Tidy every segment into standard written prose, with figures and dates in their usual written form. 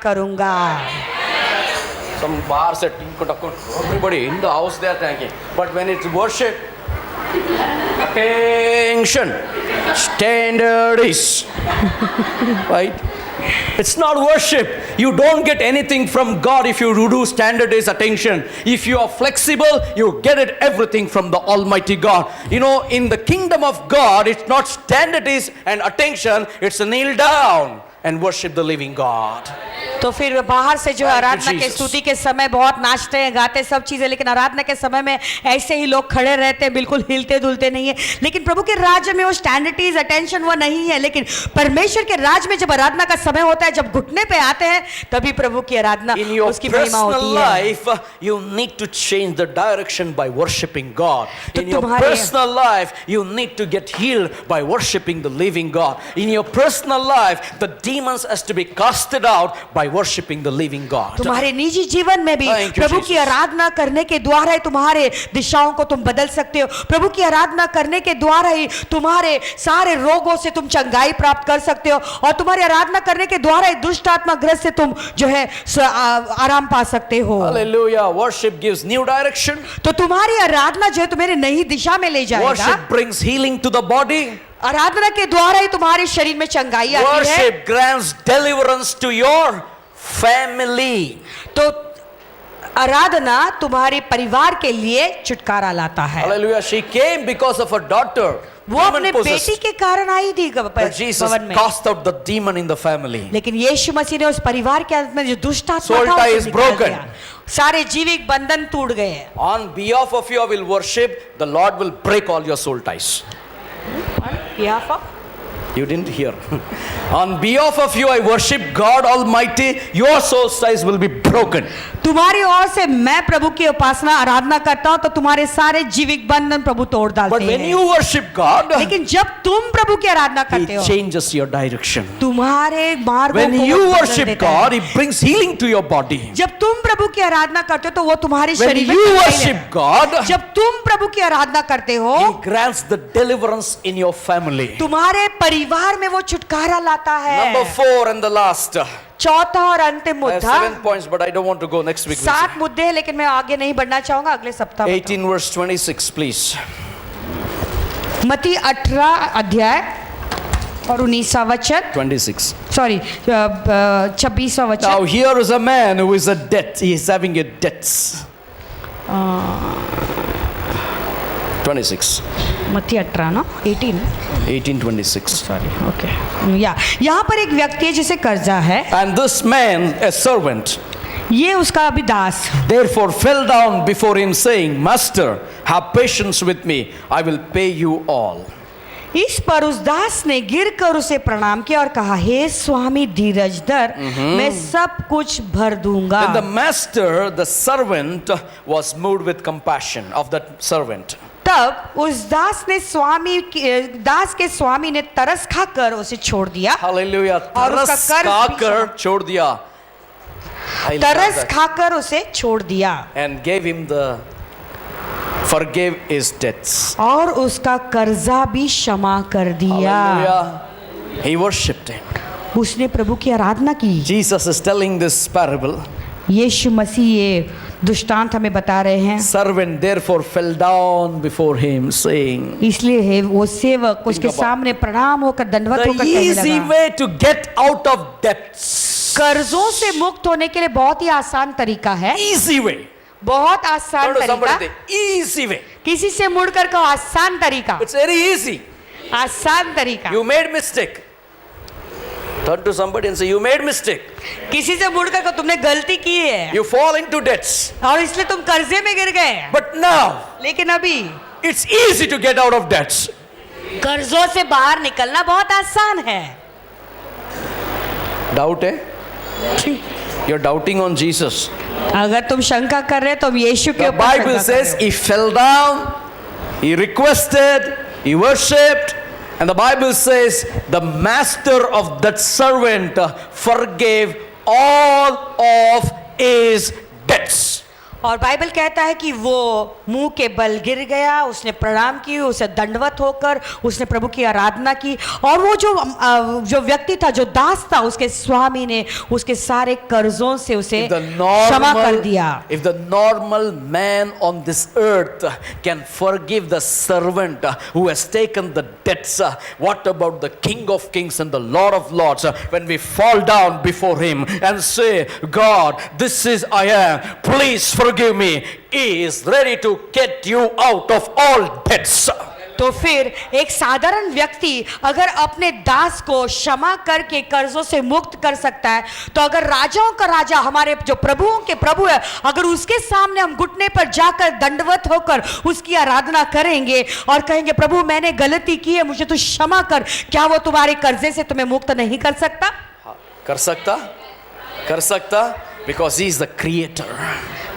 करूंगा। Some bar set, everybody in the house they are thanking. But when it's worship, attention, standard is. Right? It's not worship. You don't get anything from God if you do standardized attention. If you are flexible, you get it everything from the Almighty God. You know, in the kingdom of God, it's not standardized and attention, it's a kneel down and worship the living God. तो फिर बाहर से जो है आराधना के स्तुति के समय बहुत नाचते हैं, गाते हैं, सब चीजें, लेकिन आराधना के समय में ऐसे ही लोग खड़े रहते हैं, बिल्कुल हिलते डुलते नहीं है। लेकिन प्रभु के राज्य में वो स्टैंडर्डीज अटेंशन वो नहीं है। लेकिन परमेश्वर के राज्य में जब आराधना का समय होता है, जब घुटने पे आते हैं, तभी प्रभु की आराधना उसकी महिमा होती है। Life, you need to change the direction by worshiping God. In your personal life, you need to get healed by worshiping the living God. In your personal life, the demons has to be casted out by worshiping the living God. तुम्हारे निजी जीवन में भी प्रभु की आराधना करने के द्वारा ही तुम्हारे दिशाओं को तुम बदल सकते हो। प्रभु की आराधना करने के द्वारा ही तुम्हारे सारे रोगों से तुम चंगाई प्राप्त कर सकते हो, और तुम्हारी आराधना करने के द्वारा ही दुष्ट आत्मा ग्रस्त से तुम जो है आराम पा सकते हो। Hallelujah. Worship gives new direction. तो तुम्हारी आराधना जो है तुम्हें नई दिशा में ले जाएगा। Worship brings healing to the body. आराधना के द्वारा ही तुम्हारे शरीर में चंगाई आती है। Worship grants deliverance to your family. तो आराधना तुम्हारे परिवार के लिए छुटकारा लाता है। Hallelujah. She came because of her daughter. वो अपने बेटी के कारण आई थी But Jesus cast out the demon in the family. लेकिन यीशु मसीह ने उस परिवार के अंदर जो दुष्ट आत्मा Soul था tie उसे is निकाल broken. दिया। सारे जीविक बंधन टूट गए। On behalf of you I will worship. The Lord will break all your soul ties. behalf of? You didn't hear. On behalf of you I worship God Almighty. Your soul ties will be broken. तुम्हारी ओर से मैं प्रभु की उपासना आराधना करता हूं तो तुम्हारे सारे जीविक बंधन प्रभु तोड़ डालते But when हैं। you worship God, लेकिन जब तुम प्रभु की आराधना करते He हो, changes your direction. तुम्हारे मार्गों When को you वो बदल worship देता है। God, He brings healing to your body. जब तुम प्रभु की आराधना करते हो तो वो तुम्हारे When शरीर में you चंगाई worship लेता है। God, जब तुम प्रभु की आराधना करते हो, He grants the deliverance in your family. तुम्हारे परिवार में वो छुटकारा लाता है। Number 4 and the last. चौथा और अंतिम I have मुद्दा। 7 points, but I don't want to go next week. 7 मुद्दे हैं, लेकिन मैं आगे नहीं बढ़ना चाहूंगा, अगले सप्ताह। 18 verse 26, please. मत्ती 18 अध्याय और 19वां वचन, 26. सॉरी 26वां वचन। Now here is a man who is a debt. He is having a debts. 26. मत्ती 18 ना 18 18:26. सॉरी ओके यहाँ पर एक व्यक्ति है जिसे कर्जा है। And this man, a servant, ये उसका अभी दास, therefore fell down before him, saying, Master, have patience with me, I will pay you all. इस पर उस दास ने गिर कर उसे प्रणाम किया और कहा, हे स्वामी धीरज धर, मैं सब कुछ भर दूंगा। Then the master, the servant, was moved with compassion of that servant. तब उस दास के स्वामी ने तरस खाकर उसे छोड़ दिया। Hallelujah. और उसका तरस कर्ज खाकर छोड़ दिया. I love तरस that. खाकर उसे छोड़ दिया And gave him forgave his debts. और उसका कर्जा भी क्षमा कर दिया। Hallelujah. He worshipped him. उसने प्रभु की आराधना की। Jesus is telling this parable. यीशु मसीह ये दृष्टांत हमें बता रहे हैं। Servant therefore fell down before him, saying, इसलिए है वो सेवक उसके सामने प्रणाम होकर दंडवत होकर the कहने easy लगा, way to get out of debts. कर्जों से मुक्त होने के लिए बहुत ही आसान तरीका है। Easy way. बहुत आसान Turn to तरीका। somebody, easy way. किसी से मुड़कर कहो आसान तरीका, It's very easy. आसान तरीका। You made mistake. Turn to somebody and say, you made mistake. किसी से मुड़कर कहो तुमने गलती की है You fall into debts. और इसलिए तुम कर्जे में गिर गए। But now, लेकिन अभी it's easy to get out of debts. कर्जों से बाहर निकलना बहुत आसान है। Doubt है? You're doubting on Jesus. अगर तुम शंका कर रहे तो यीशु के The ऊपर Bible शंका says कर रहे he fell down, he requested, he worshipped, and the Bible says the master of that servant forgave all of his debts. और बाइबल कहता है कि वो मुंह के बल गिर गया, उसने प्रणाम की, उसे दंडवत होकर उसने प्रभु की आराधना की। और वो जो व्यक्ति था, जो दास था, उसके स्वामी ने उसके सारे कर्जों से उसे क्षमा कर दिया। If the normal man on this earth can forgive the servant who has taken the debts, what about the King of Kings and the Lord of Lords? When we fall down before him and say, God, this is I am, please forgive me, he is ready to get you out of all debts. तो फिर एक साधारण व्यक्ति अगर अपने दास को क्षमा करके कर्जों से मुक्त कर सकता है, तो अगर राजाओं का राजा, हमारे जो प्रभुओं के प्रभु है, अगर उसके सामने हम घुटने पर जाकर दंडवत होकर उसकी आराधना करेंगे और कहेंगे, प्रभु मैंने गलती की है, मुझे तू क्षमा कर, क्या वो तुम्हारे कर्जे से तुम्हें मुक्त नहीं कर सकता? कर सकता because he is the creator.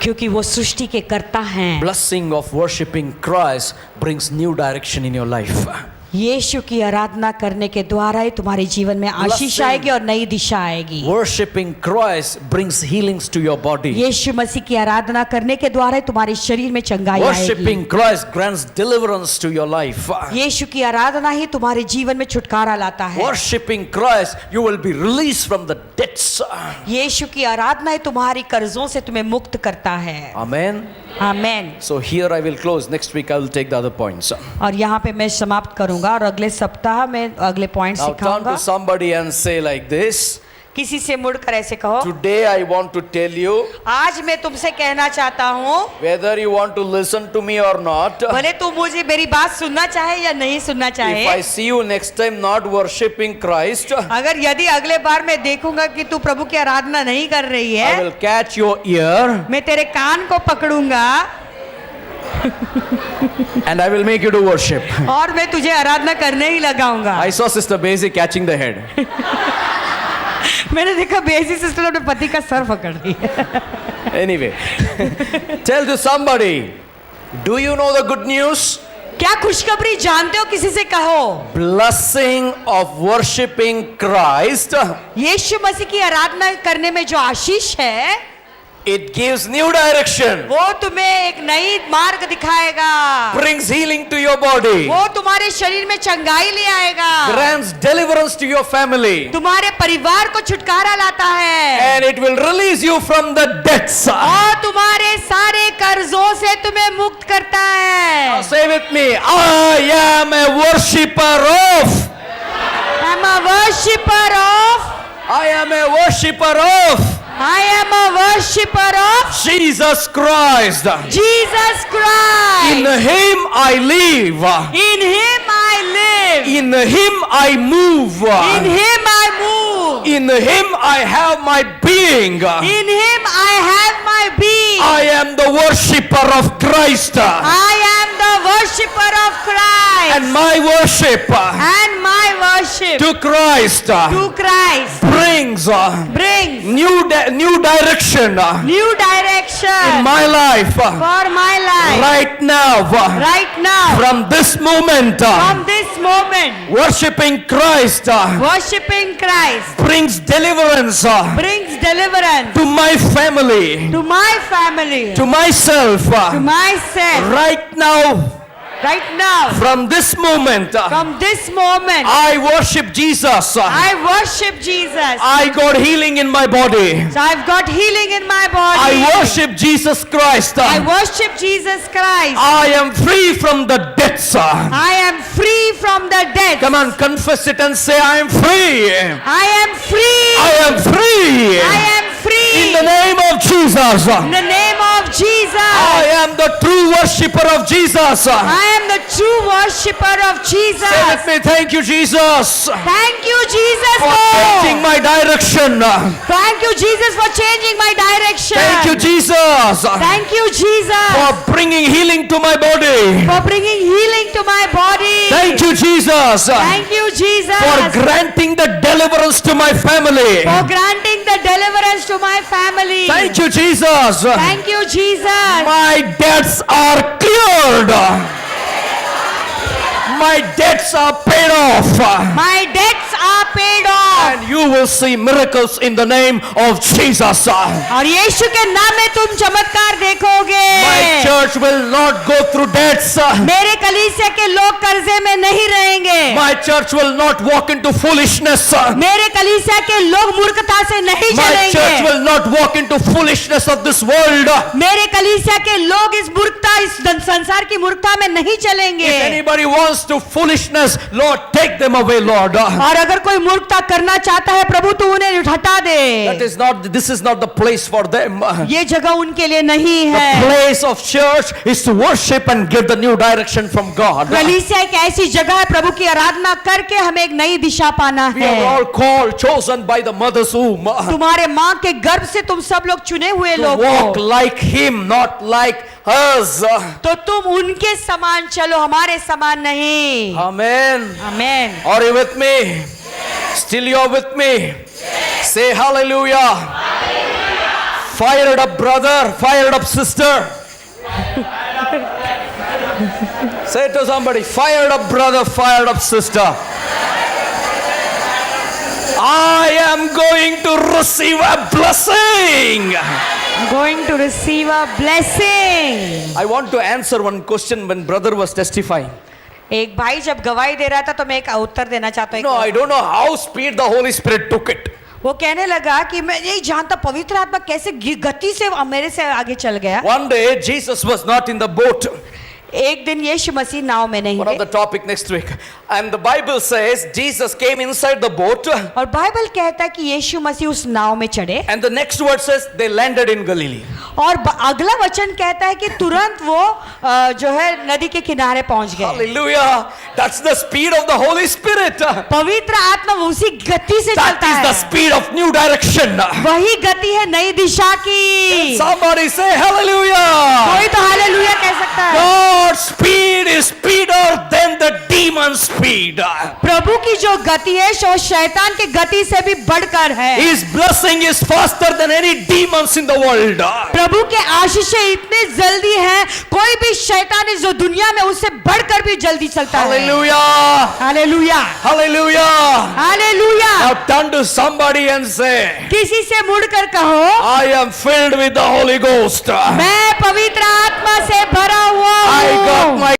क्योंकि वो सृष्टि के कर्ता हैं। Blessing of worshiping Christ brings new direction in your life. यीशु की आराधना करने के द्वारा ही तुम्हारे जीवन में आशीष आएगी और नई दिशा आएगी। Worshiping Christ brings healings to your body. यीशु मसीह की आराधना करने के द्वारा ही तुम्हारे शरीर में चंगाई आएगी। Worshiping Christ grants deliverance to your life. यीशु की आराधना ही तुम्हारे जीवन में छुटकारा लाता है। Worshiping Christ, you will be released from the debts. यीशु की आराधना ही तुम्हारी कर्जों से तुम्हें मुक्त करता है। Amen. Amen. So here I will close. Next week I will take the other points. और यहाँ पे मैं समाप्त करूंगा और अगले सप्ताह में अगले पॉइंट Now turn सिखाऊंगा। to somebody and say like this. किसी से मुड़कर ऐसे कहो, Today I want to tell you, आज मैं तुमसे कहना चाहता हूँ, whether you want to listen to me or not, भले तू मुझे मेरी बात सुनना चाहे या नहीं सुनना if चाहे, I see you next time not worshiping Christ, अगर यदि अगले बार मैं देखूंगा कि तू प्रभु की आराधना नहीं कर रही I है, will catch your ear मैं तेरे कान को पकड़ूंगा and I will make you to worship. और मैं तुझे आराधना करने ही लगाऊंगा। I saw Sister Basie catching the head. मैंने देखा बेसी सिस्टर अपने पति का सर पकड़ लिया। Anyway, tell to somebody, do you know the good news? क्या खुशखबरी जानते हो? किसी से कहो, Blessing of worshiping Christ, यीशु मसीह की आराधना करने में जो आशीष है, it gives new direction, वो तुम्हें एक नई मार्ग दिखाएगा, brings healing to your body, वो तुम्हारे शरीर में चंगाई ले आएगा, grants deliverance to your family, तुम्हारे परिवार को छुटकारा लाता है, and it will release you from the debts. और तुम्हारे सारे कर्जों से तुम्हें मुक्त करता है। Say with me, I am a worshipper of. I'm a worshipper of. I am a worshipper of I am a worshipper of Jesus Christ. Jesus Christ. In Him I live. In Him I live. In Him I move. In Him I move. In Him I have my being. In Him I have my being. I am the worshipper of Christ. I am the worshipper of Christ. And my worship And my worship to Christ to Christ brings brings new direction new direction in my life for my life right now. right now. From this moment, From this moment, worshiping Christ worshiping Christ brings deliverance brings deliverance to my family, to my family, to myself. to myself. Right now, Right now, from this moment, from this moment, I worship Jesus. I worship Jesus. I got healing in my body. So I've got healing in my body. I worship Jesus Christ. I worship Jesus Christ. I am free from the debts. I am free from the death. Come on, confess it and say, I am free. I am free. I am free. I am free. In the name of Jesus. In the name of Jesus. I am the true worshipper of Jesus. I am the true worshipper of Jesus. Say with me, thank you, Jesus, Thank you, Jesus, for changing my direction. Thank you, Jesus, for changing my direction. Thank you, Jesus, Thank you, Jesus, for bringing healing to my body. for bringing healing to my body. Thank you, Jesus, Thank you, Jesus, for granting the deliverance to my family. for granting the deliverance to my family. Thank you, Jesus. Thank you, Jesus. My debts are cleared. My debts are paid off. My debts are पेड़ of. And you will see miracles in the name of Jesus. और यीशु के नाम में तुम चमत्कार देखोगे। My church will not go through debts. मेरे कलीसिया के लोग कर्जे में नहीं रहेंगे। My church will not walk into foolishness. मेरे कलीसिया के लोग मूर्खता से नहीं My church चलेंगे। will not walk into foolishness of this world. मेरे कलीसिया के लोग इस मूर्खता, इस संसार की मूर्खता में नहीं चलेंगे। If anybody wants to foolishness, Lord, take them away, Lord. और अगर कोई मूर्खता करना चाहता है प्रभु तो उन्हें हटा दे। This is not the place for them. ये जगह उनके लिए नहीं The है। place of church is to worship and give the new direction from God. कलीसिया एक ऐसी जगह है प्रभु की आराधना करके हमें एक नई दिशा पाना We are है। all called, chosen by the mother's womb तुम्हारे माँ के गर्भ से तुम सब लोग चुने हुए to लोग walk हो। like Him, not like us. तो तुम उनके समान चलो, हमारे समान नहीं। Amen. Amen. Are you with me? Still you are with me? Say hallelujah. Fired up brother, fired up sister. Say to somebody, fired up brother, fired up sister. I am going to receive a blessing. Going to receive a blessing. I want to answer one question when brother was testifying. एक भाई जब गवाही दे रहा था तो मैं एक उत्तर देना चाहता No, I हूँ। don't know how speed the Holy Spirit took it. वो कहने लगा कि मैं नहीं जानता पवित्र आत्मा कैसे गति से मेरे से आगे चल गया। One day Jesus was not in the boat. एक दिन यीशु मसीह नाव में नहीं One of थे the topic next week. And the Bible says Jesus came inside the boat. और बाइबल कहता है कि यीशु मसीह उस नाव में चढ़े And the next word says they landed in Galilee. और अगला वचन कहता है कि तुरंत वो जो है नदी के किनारे पहुंच गए। Hallelujah. That's the speed of the Holy Spirit. That पवित्र आत्मा उसी गति से चलता is the है। speed of new direction. वही गति है नई दिशा की। Somebody say hallelujah. कोई तो हालेलुया कह सकता है। God's speed is speeder than the demon speed. प्रभु की जो गति है वो शैतान की गति से भी बढ़कर है। His blessing is faster than any demons in the world. प्रभु के आशीषें इतने जल्दी हैं, कोई भी शैतान इस जो दुनिया में उससे बढ़कर भी जल्दी चलता है। Hallelujah. Hallelujah, Hallelujah. Hallelujah. Now turn to somebody and say, किसी से मुड़कर कहो, I am filled with the Holy Ghost. मैं पवित्र आत्मा से भरा हुआ I got हूँ। my